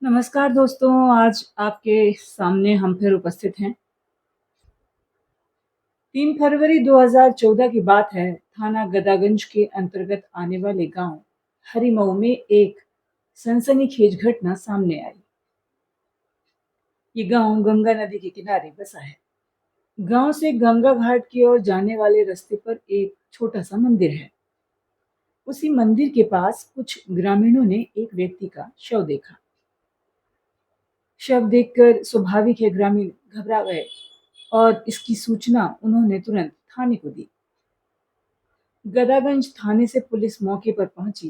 नमस्कार दोस्तों, आज आपके सामने हम फिर उपस्थित हैं। 3 फरवरी 2014 की बात है। थाना गदागंज के अंतर्गत आने वाले गांव हरिमऊ में एक सनसनीखेज घटना सामने आई। ये गांव गंगा नदी के किनारे बसा है। गांव से गंगा घाट की ओर जाने वाले रास्ते पर एक छोटा सा मंदिर है। उसी मंदिर के पास कुछ ग्रामीणों ने एक व्यक्ति का शव देखा। शव देखकर स्वाभाविक है ग्रामीण घबरा गए और इसकी सूचना उन्होंने तुरंत थाने को दी। गदागंज थाने से पुलिस मौके पर पहुंची।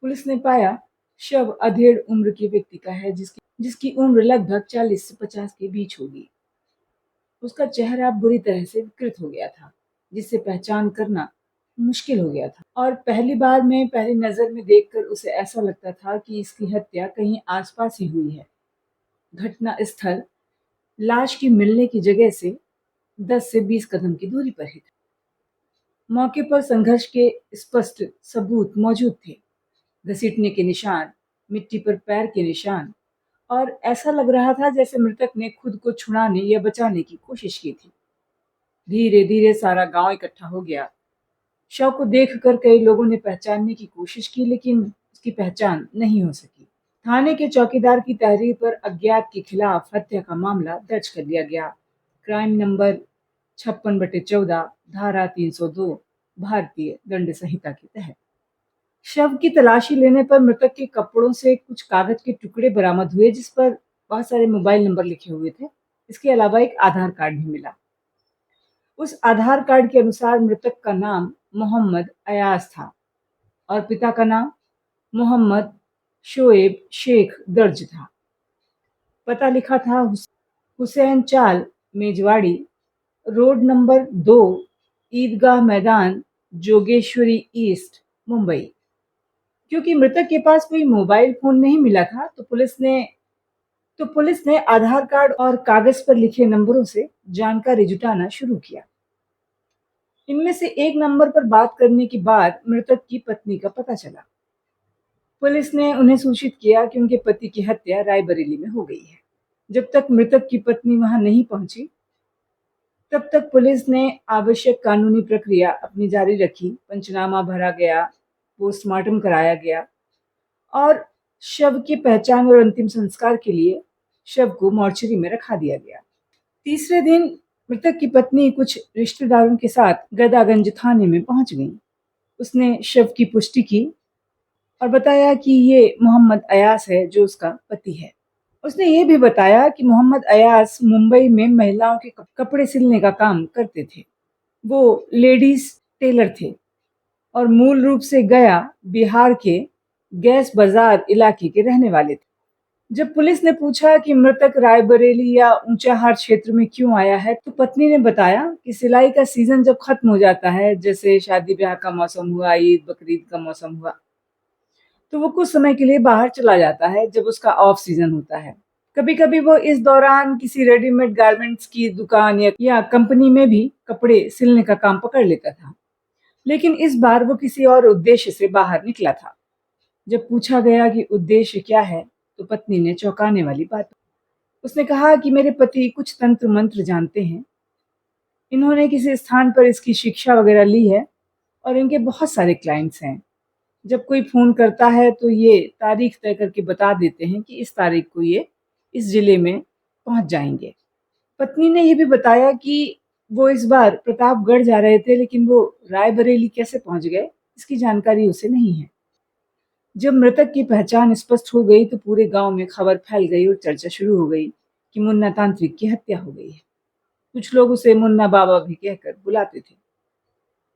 पुलिस ने पाया शव अधेड़ उम्र के व्यक्ति का है, जिसकी उम्र लगभग 40 से 50 के बीच होगी। उसका चेहरा बुरी तरह से विकृत हो गया था, जिससे पहचान करना मुश्किल हो गया था। और पहली नजर में देखकर उसे ऐसा लगता था कि इसकी हत्या कहीं आसपास ही हुई है। घटना स्थल लाश की मिलने की जगह से 10 से 20 कदम की दूरी पर ही था। मौके पर संघर्ष के स्पष्ट सबूत मौजूद थे। घसीटने के निशान, मिट्टी पर पैर के निशान, और ऐसा लग रहा था जैसे मृतक ने खुद को छुड़ाने या बचाने की कोशिश की थी। धीरे धीरे सारा गांव इकट्ठा हो गया। शव को देखकर कई लोगों ने पहचानने की कोशिश की, लेकिन उसकी पहचान नहीं हो सकी। थाने के चौकीदार की तहरीर पर अज्ञात के खिलाफ हत्या का मामला दर्ज कर लिया गया। क्राइम नंबर 56/14, धारा 302 भारतीय दंड संहिता के तहत। शव की तलाशी लेने पर मृतक के कपड़ों से कुछ कागज के टुकड़े बरामद हुए, जिस पर बहुत सारे मोबाइल नंबर लिखे हुए थे। इसके अलावा एक आधार कार्ड भी मिला। उस आधार कार्ड के अनुसार मृतक का नाम मोहम्मद अयाज था और पिता का नाम मोहम्मद शोएब शेख दर्ज था। पता लिखा था हुसैन चाल, मेजवाड़ी रोड नंबर 2, ईदगाह मैदान, जोगेश्वरी ईस्ट, मुंबई। क्योंकि मृतक के पास कोई मोबाइल फोन नहीं मिला था, तो पुलिस ने आधार कार्ड और कागज पर लिखे नंबरों से जानकारी जुटाना शुरू किया। इनमें से एक नंबर पर बात करने के बाद मृतक की पत्नी का पता चला। पुलिस ने उन्हें सूचित किया कि उनके पति की हत्या रायबरेली में हो गई है। जब तक मृतक की पत्नी वहां नहीं पहुंची, तब तक पुलिस ने आवश्यक कानूनी प्रक्रिया अपनी जारी रखी। पंचनामा भरा गया, पोस्टमार्टम कराया गया और शव की पहचान और अंतिम संस्कार के लिए शव को मोर्चरी में रखा दिया गया। तीसरे दिन मृतक की पत्नी कुछ रिश्तेदारों के साथ गदागंज थाने में पहुंच गई। उसने शव की पुष्टि की और बताया कि ये मोहम्मद अयास है, जो उसका पति है। उसने ये भी बताया कि मोहम्मद अयास मुंबई में महिलाओं के कपड़े सिलने का काम करते थे। वो लेडीज टेलर थे और मूल रूप से गया, बिहार के गैस बाजार इलाके के रहने वाले थे। जब पुलिस ने पूछा कि मृतक रायबरेली या ऊंचाहार क्षेत्र में क्यों आया है, तो पत्नी ने बताया कि सिलाई का सीजन जब खत्म हो जाता है, जैसे शादी ब्याह का मौसम हुआ, ईद बकरीद का मौसम हुआ, तो वो कुछ समय के लिए बाहर चला जाता है जब उसका ऑफ सीजन होता है। कभी कभी वो इस दौरान किसी रेडीमेड गारमेंट्स की दुकान या कंपनी में भी कपड़े सिलने का काम पकड़ लेता था। लेकिन इस बार वो किसी और उद्देश्य से बाहर निकला था। जब पूछा गया कि उद्देश्य क्या है, तो पत्नी ने चौंकाने वाली बात, उसने कहा कि मेरे पति कुछ तंत्र मंत्र जानते हैं। इन्होंने किसी स्थान पर इसकी शिक्षा वगैरह ली है और इनके बहुत सारे क्लाइंट्स हैं। जब कोई फोन करता है तो ये तारीख तय करके बता देते हैं कि इस तारीख को ये इस जिले में पहुंच जाएंगे। पत्नी ने यह भी बताया कि वो इस बार प्रतापगढ़ जा रहे थे, लेकिन वो रायबरेली कैसे पहुंच गए, इसकी जानकारी उसे नहीं है। जब मृतक की पहचान स्पष्ट हो गई तो पूरे गांव में खबर फैल गई और चर्चा शुरू हो गई कि मुन्ना तांत्रिक की हत्या हो गई है। कुछ लोग उसे मुन्ना बाबा भी कहकर बुलाते थे।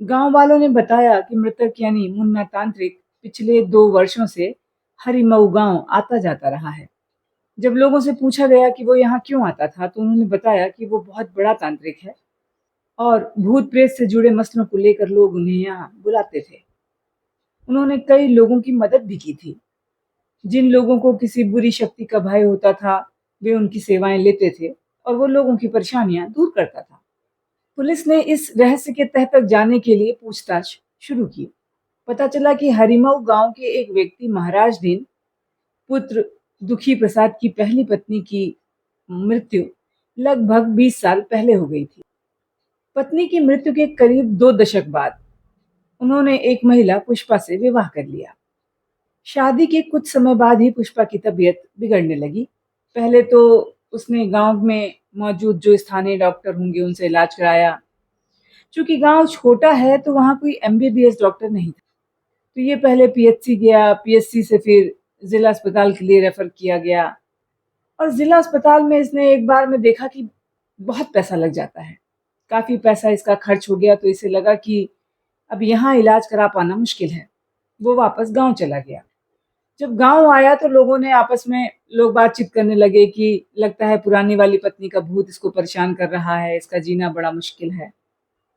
गांव वालों ने बताया कि मृतक यानी मुन्ना तांत्रिक पिछले 2 वर्षों से हरिमऊ गांव आता जाता रहा है। जब लोगों से पूछा गया कि वो यहाँ क्यों आता था, तो उन्होंने बताया कि वो बहुत बड़ा तांत्रिक है और भूत प्रेत से जुड़े मसलों को लेकर लोग उन्हें यहाँ बुलाते थे। उन्होंने कई लोगों की मदद भी की थी। जिन लोगों को किसी बुरी शक्ति का भय होता था, वे उनकी सेवाएं लेते थे और वो लोगों की परेशानियां दूर करता था। पुलिस ने इस रहस्य के तह तक जाने के लिए पूछताछ शुरू की। पता चला कि हरिमऊ गांव के एक व्यक्ति महाराज दिन पुत्र दुखी प्रसाद की पहली पत्नी की मृत्यु लगभग 20 साल पहले हो गई थी। पत्नी की मृत्यु के करीब 2 दशक बाद उन्होंने एक महिला पुष्पा से विवाह कर लिया। शादी के कुछ समय बाद ही पुष्पा की तबीयत बिगड़ने लगी। पहले तो उसने गांव में मौजूद जो स्थानीय डॉक्टर होंगे उनसे इलाज कराया। चूंकि गांव छोटा है तो वहां कोई एमबीबीएस डॉक्टर नहीं था, तो ये पहले पीएचसी गया, पीएचसी से फिर जिला अस्पताल के लिए रेफर किया गया। और जिला अस्पताल में इसने एक बार में देखा कि बहुत पैसा लग जाता है, काफी पैसा इसका खर्च हो गया। तो इसे लगा कि अब यहाँ इलाज करा पाना मुश्किल है। वो वापस गांव चला गया। जब गांव आया तो लोगों ने आपस में लोग बातचीत करने लगे कि लगता है पुरानी वाली पत्नी का भूत इसको परेशान कर रहा है, इसका जीना बड़ा मुश्किल है।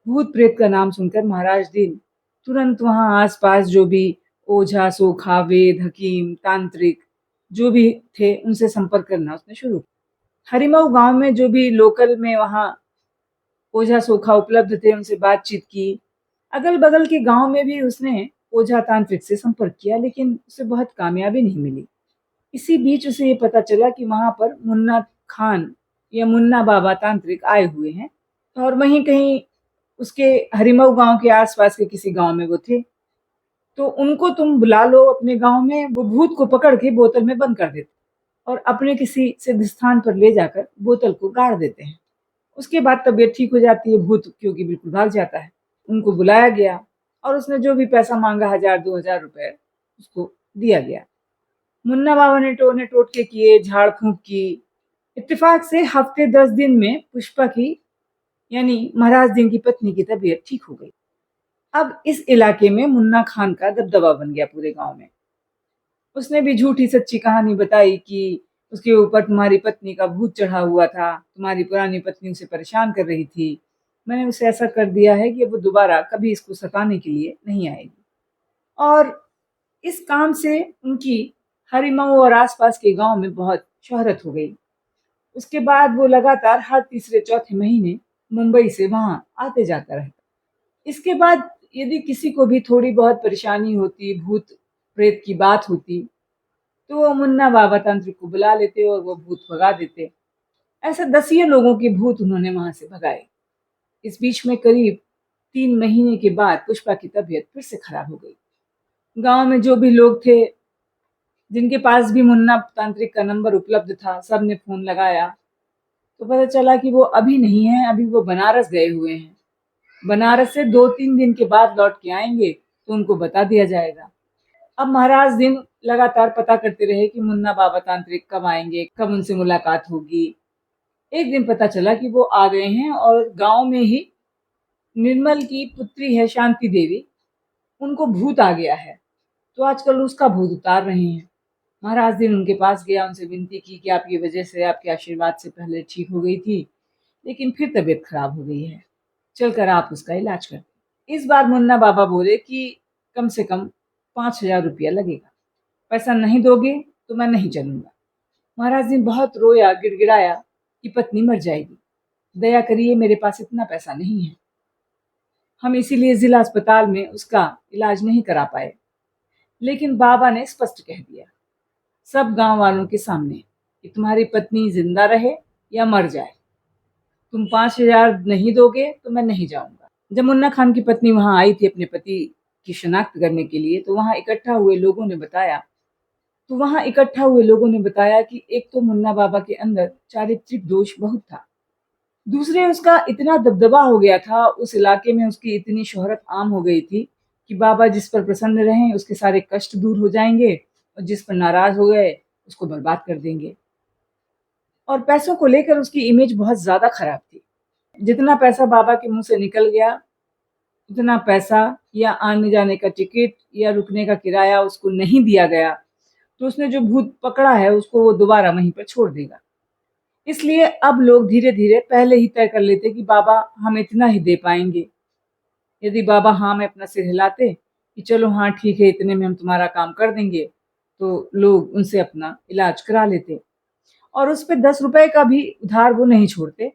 भूत प्रेत का नाम सुनकर महाराज दिन तुरंत वहां आसपास जो भी ओझा सोखा वेद हकीम तांत्रिक जो भी थे उनसे संपर्क करना उसने शुरू किया। हरिमऊ गांव में जो भी लोकल में वहां ओझा सोखा उपलब्ध थे उनसे बातचीत की। अगल बगल के गांव में भी उसने ओझा तांत्रिक से संपर्क किया, लेकिन उसे बहुत कामयाबी नहीं मिली। इसी बीच उसे ये पता चला कि वहां पर मुन्ना खान या मुन्ना बाबा तांत्रिक आए हुए हैं, और वहीं कहीं उसके हरिमऊ गांव के आसपास के किसी गांव में वो थे। तो उनको तुम बुला लो अपने गांव में, वो भूत को पकड़ के बोतल में बंद कर देते और अपने किसी सिद्ध स्थान पर ले जाकर बोतल को गाड़ देते हैं। उसके बाद तबीयत ठीक हो जाती है, भूत क्योंकि बिल्कुल भाग जाता है। उनको बुलाया गया और उसने जो भी पैसा मांगा 1000-2000 रुपए उसको दिया गया। मुन्ना बाबा ने टोने टोटके किए, झाड़ फूंक की। इत्तेफाक से हफ्ते 10 दिन में पुष्पा की यानी महाराज दिन की पत्नी की तबीयत ठीक हो गई। अब इस इलाके में मुन्ना खान का दबदबा बन गया पूरे गांव में। उसने भी झूठी सच्ची कहानी बताई कि उसके ऊपर तुम्हारी पत्नी का भूत चढ़ा हुआ था, तुम्हारी पुरानी पत्नी उसे परेशान कर रही थी, मैंने उसे ऐसा कर दिया है कि वो दोबारा कभी इसको सताने के लिए नहीं आएगी। और इस काम से उनकी हरिमऊ और आसपास के गांव में बहुत शोहरत हो गई। उसके बाद वो लगातार हर तीसरे चौथे महीने मुंबई से वहां आते जाता रहता। इसके बाद यदि किसी को भी थोड़ी बहुत परेशानी होती, भूत प्रेत की बात होती, तो वो मुन्ना बाबा तांत्रिक को बुला लेते और वो भूत भगा देते। ऐसे दसियों लोगों के भूत उन्होंने वहां से भगाए। इस बीच में करीब 3 महीने के बाद पुष्पा की तबीयत फिर से खराब हो गई। गांव में जो भी लोग थे जिनके पास भी मुन्ना तांत्रिक का नंबर उपलब्ध था, सबने फोन लगाया तो पता चला कि वो अभी नहीं है, अभी वो बनारस गए हुए हैं। बनारस से 2-3 दिन के बाद लौट के आएंगे तो उनको बता दिया जाएगा। अब महाराज दिन लगातार पता करते रहे कि मुन्ना बाबा तांत्रिक कब आएंगे, कब उनसे मुलाकात होगी। एक दिन पता चला कि वो आ गए हैं और गांव में ही निर्मल की पुत्री है शांति देवी, उनको भूत आ गया है, तो आजकल उसका भूत उतार रहे हैं। महाराज दिन उनके पास गया, उनसे विनती की कि आपकी वजह से, आपके आशीर्वाद से पहले ठीक हो गई थी, लेकिन फिर तबीयत खराब हो गई है, चलकर आप उसका इलाज कर। इस बार मुन्ना बाबा बोले कि कम से कम 5000 रुपया लगेगा, पैसा नहीं दोगे तो मैं नहीं चलूंगा। महाराज ने बहुत रोया, गिड़गिड़ाया कि पत्नी मर जाएगी, दया करिए, मेरे पास इतना पैसा नहीं है। हम इसीलिए जिला अस्पताल में उसका इलाज नहीं करा पाए। लेकिन बाबा ने स्पष्ट कह दिया सब गांव वालों के सामने कि तुम्हारी पत्नी जिंदा रहे या मर जाए, तुम 5000 नहीं दोगे तो मैं नहीं जाऊंगा। जब मुन्ना खान की पत्नी वहां आई थी अपने पति की शिनाख्त करने के लिए, तो वहां इकट्ठा हुए लोगों ने बताया कि एक तो मुन्ना बाबा के अंदर चारित्रिक दोष बहुत था, दूसरे उसका इतना दबदबा हो गया था, उस इलाके में उसकी इतनी शोहरत आम हो गई थी कि बाबा जिस पर प्रसन्न रहें उसके सारे कष्ट दूर हो जाएंगे और जिस पर नाराज हो गए उसको बर्बाद कर देंगे। और पैसों को लेकर उसकी इमेज बहुत ज्यादा खराब थी। जितना पैसा बाबा के मुंह से निकल गया, उतना पैसा या आने जाने का टिकट या रुकने का किराया उसको नहीं दिया गया, तो उसने जो भूत पकड़ा है उसको वो दोबारा वहीं पर छोड़ देगा। इसलिए अब लोग धीरे धीरे पहले ही तय कर लेते कि बाबा हम इतना ही दे पाएंगे। यदि बाबा हाँ में अपना सिर हिलाते कि चलो हाँ ठीक है, इतने में हम तुम्हारा काम कर देंगे, तो लोग उनसे अपना इलाज करा लेते। और उस पे 10 रुपए का भी उधार वो नहीं छोड़ते,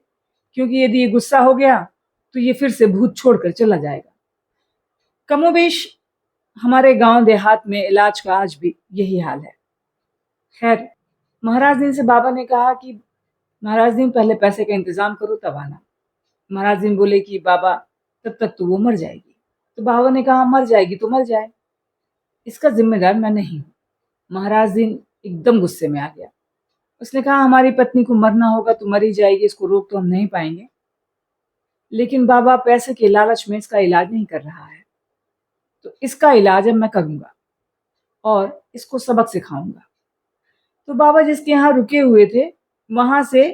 क्योंकि यदि ये गुस्सा हो गया तो ये फिर से भूत छोड़कर चला जाएगा। कमोबेश हमारे गांव देहात में इलाज का आज भी यही हाल है। खैर, महाराज दिन से बाबा ने कहा कि महाराज दिन पहले पैसे का इंतजाम करो तब आना। महाराज दिन बोले कि बाबा तब तक तो वो मर जाएगी। तो बाबा ने कहा मर जाएगी तो मर जाए, इसका जिम्मेदार मैं नहीं हूँ। महाराज दिन एकदम गुस्से में आ गया। उसने कहा हमारी पत्नी को मरना होगा तो मर ही जाएगी, इसको रोक तो हम नहीं पाएंगे, लेकिन बाबा पैसे के लालच में इसका इलाज नहीं कर रहा है, तो इसका इलाज अब मैं करूंगा और इसको सबक सिखाऊंगा। तो बाबा जिसके यहाँ रुके हुए थे वहां से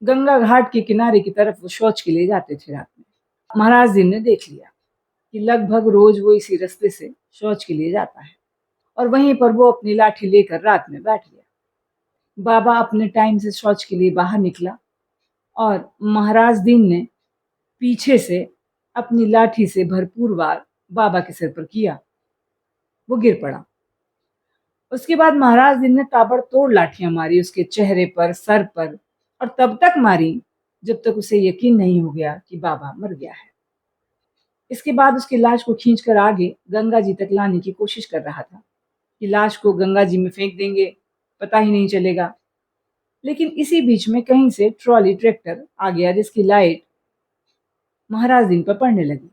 गंगा घाट के किनारे की तरफ वो शौच के लिए जाते थे रात में। महाराज जी ने देख लिया कि लगभग रोज वो इसी रास्ते से शौच के लिए जाता है और वहीं पर वो अपनी लाठी लेकर रात में बैठ गया। बाबा अपने टाइम से शौच के लिए बाहर निकला और महाराज दीन ने पीछे से अपनी लाठी से भरपूर वार बाबा के सिर पर किया। वो गिर पड़ा। उसके बाद महाराज दिन ने ताबड़तोड़ लाठियां मारी उसके चेहरे पर, सर पर, और तब तक मारी जब तक उसे यकीन नहीं हो गया कि बाबा मर गया है। इसके बाद उसकी लाश को खींचकर आगे गंगा जी तक लाने की कोशिश कर रहा था कि लाश को गंगा जी में फेंक देंगे, पता ही नहीं चलेगा। लेकिन इसी बीच में कहीं से ट्रॉली ट्रैक्टर आ गया जिसकी लाइट महाराज दिन पर पड़ने लगी।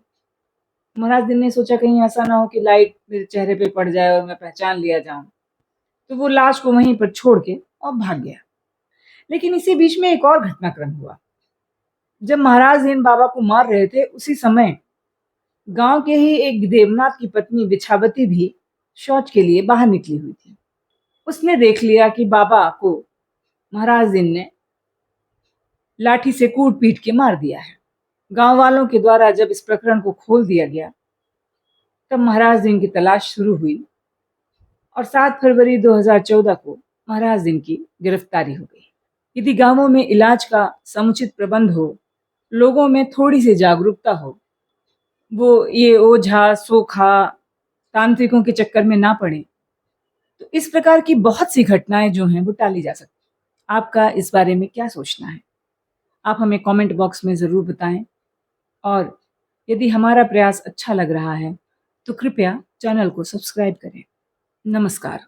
महाराज दिन ने सोचा कहीं ऐसा ना हो कि लाइट मेरे चेहरे पे पड़ जाए और मैं पहचान लिया जाऊं, तो वो लाश को वहीं पर छोड़ के और भाग गया। लेकिन इसी बीच में एक और घटनाक्रम हुआ। जब महाराज दिन बाबा को मार रहे थे उसी समय गांव के ही एक देवनाथ की पत्नी बिछावती भी शौच के लिए बाहर निकली हुई थी। उसने देख लिया कि बाबा को महाराज दिन ने लाठी से कूट पीट के मार दिया है। गांव वालों के द्वारा जब इस प्रकरण को खोल दिया गया तब महाराज दिन की तलाश शुरू हुई और 7 फरवरी 2014 को महाराज दिन की गिरफ्तारी हो गई। यदि गांवों में इलाज का समुचित प्रबंध हो, लोगों में थोड़ी सी जागरूकता हो, वो ये ओझा सोखा तांत्रिकों के चक्कर में ना पड़े, तो इस प्रकार की बहुत सी घटनाएं जो हैं वो टाली जा सकती। आपका इस बारे में क्या सोचना है? आप हमें कमेंट बॉक्स में ज़रूर बताएं और यदि हमारा प्रयास अच्छा लग रहा है तो कृपया चैनल को सब्सक्राइब करें। नमस्कार।